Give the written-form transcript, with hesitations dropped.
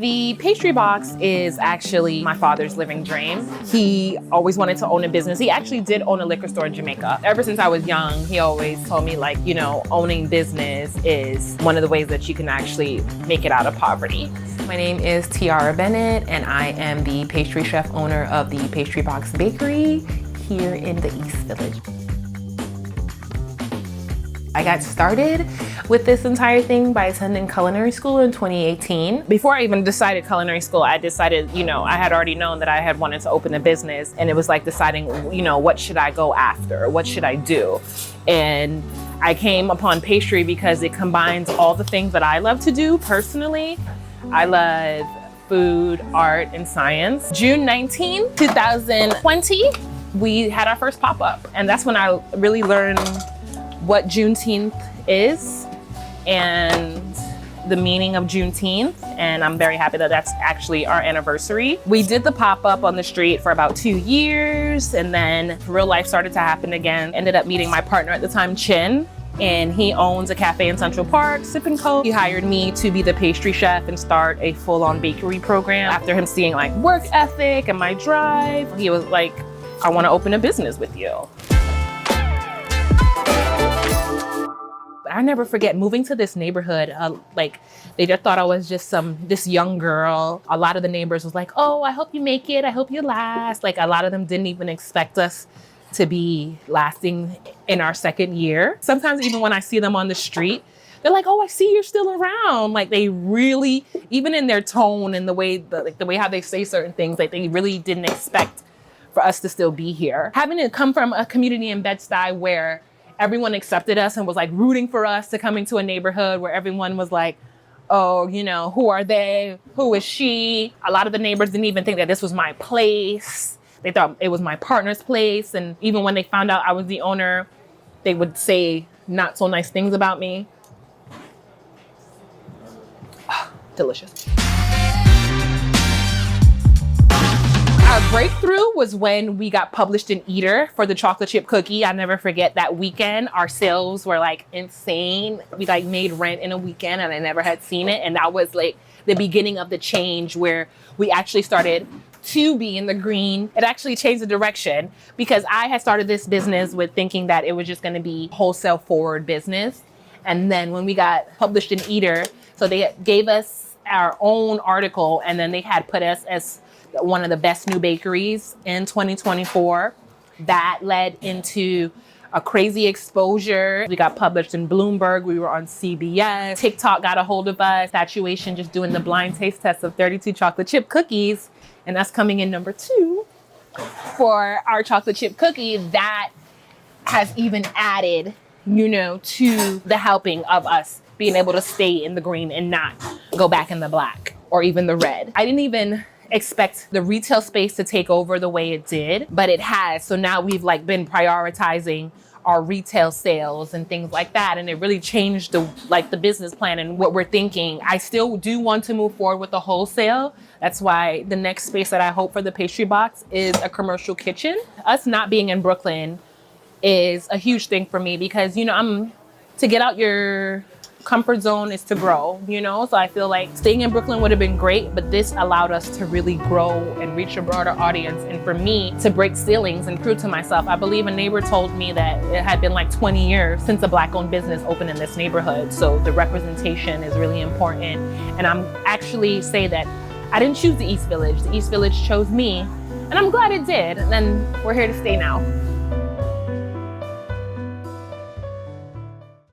The Pastry Box is actually my father's living dream. He always wanted to own a business. He actually did own a liquor store in Jamaica. Ever since I was young, he always told me, like, you know, owning business is one of the ways that you can actually make it out of poverty. My name is Tiara Bennett, and I am the pastry chef owner of the Pastry Box Bakery here in the East Village. I got started with this entire thing by attending culinary school in 2018. Before I even decided culinary school, I decided, you know, I had already known that I had wanted to open a business, and it was like deciding, you know, what should I go after? What should I do? And I came upon pastry because it combines all the things that I love to do personally. I love food, art, and science. June 19, 2020, we had our first pop-up, and that's when I really learned what Juneteenth is and the meaning of Juneteenth, and I'm very happy that that's actually our anniversary. We did the pop-up on the street for about 2 years, and then real life started to happen again. Ended up meeting my partner at the time, Chin, and he owns a cafe in Central Park, Sip & Co. He hired me to be the pastry chef and start a full-on bakery program. After him seeing like work ethic and my drive, he was like, I want to open a business with you. I never forget moving to this neighborhood. Like, they just thought I was just this young girl. A lot of the neighbors was like, oh, I hope you make it. I hope you last. Like, a lot of them didn't even expect us to be lasting in our second year. Sometimes even when I see them on the street, they're like, oh, I see you're still around. Like, they really, even in their tone and the way how they say certain things, like they really didn't expect for us to still be here. Having to come from a community in Bed-Stuy where everyone accepted us and was like rooting for us to come into a neighborhood where everyone was like, oh, you know, who are they? Who is she? A lot of the neighbors didn't even think that this was my place. They thought it was my partner's place. And even when they found out I was the owner, they would say not so nice things about me. Delicious. Our breakthrough was when we got published in Eater for the chocolate chip cookie. I never forget that weekend. Our sales were like insane. We like made rent in a weekend and I never had seen it. And that was like the beginning of the change where we actually started to be in the green. It actually changed the direction because I had started this business with thinking that it was just gonna be wholesale forward business. And then when we got published in Eater, so they gave us our own article and then they had put us as one of the best new bakeries in 2024. That led into a crazy exposure. We got published in Bloomberg. We were on CBS. TikTok got a hold of us. Saturation just doing the blind taste test of 32 chocolate chip cookies. And that's coming in number 2 for our chocolate chip cookie. That has even added, you know, to the helping of us being able to stay in the green and not go back in the black or even the red. I didn't even expect the retail space to take over the way it did, but it has. So now we've like been prioritizing our retail sales and things like that. And it really changed the business plan and what we're thinking. I still do want to move forward with the wholesale. That's why the next space that I hope for the Pastry Box is a commercial kitchen. Us not being in Brooklyn is a huge thing for me because, you know, to get out your comfort zone is to grow, you know? So I feel like staying in Brooklyn would have been great, but this allowed us to really grow and reach a broader audience. And for me to break ceilings and prove to myself, I believe a neighbor told me that it had been like 20 years since a Black-owned business opened in this neighborhood. So the representation is really important. And I'm actually say that I didn't choose the East Village. The East Village chose me, and I'm glad it did. And then we're here to stay now.